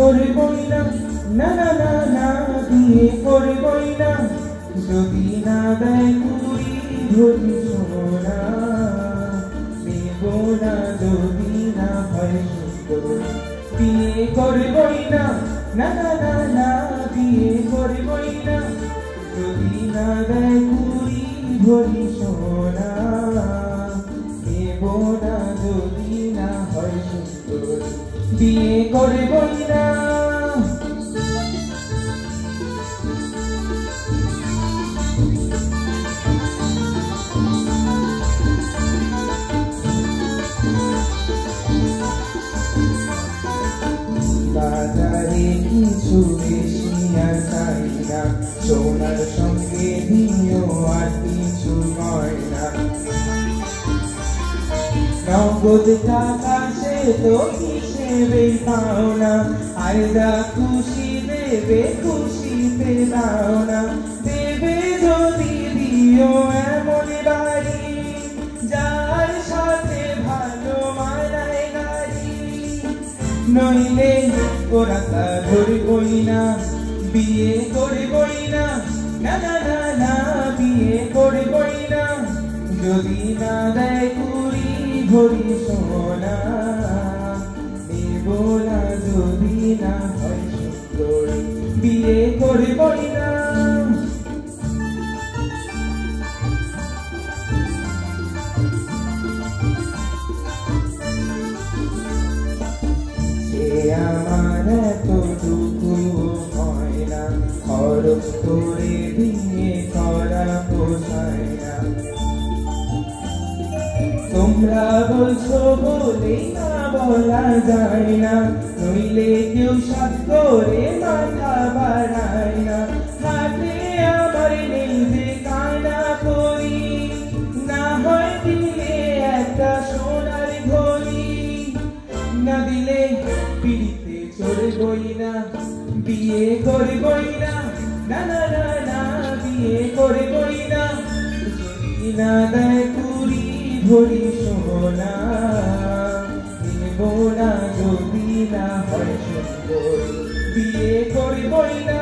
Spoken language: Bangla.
করবই না, না না না না বিয়ে করবই না, যদি না দেয় কুড়ি ভরি সোনা। নেব না যদি না হয় সুন্দর, বিয়ে করবই না, না না না না বিয়ে করবই না, যদি না দেয় কুড়ি ভরি সোনা। নেব না যদি না হয় সুন্দর, বিয়ে করবই না। বাজারে কিছু বেশি আর চাই না, সোনার সঙ্গে দিও আর কিছু গয়না। নগদ টাকা সে তো হিসেবে পাও না, আর যা খুশি দেবে খুশিতে দাও না। দেবে যদি দিও এমন বাড়ি, যার সাথে ভালো মানায় গাড়ি। নইলে ওরা তা ধরবই না, বিয়ে করবই না, না না না না বিয়ে করবই না, যদি না দেয় কুড়ি ভরি সোনা। নেব না যদি না হয় সুন্দর, বিয়ে করবই না। আমার এতটুকু হয় না, খরচ করে বিয়ে করা পোষায় না। তোমরা বলছো বলে না বলা যায় না, নইলে কেউ সাত করে মাথা বাড়ায় না। হাতে আমার নেই যে কানা করি, না হয় দিলে একটা সোনার ঘড়ি। না দিলে পিড়িতে চড়বই না, বিয়ে করবই না, না না না না বিয়ে করবই না, যদি না দেয় কুড়ি ভরি সোনা। নেব না যদি না হয় সুন্দর, বিয়ে করবই না।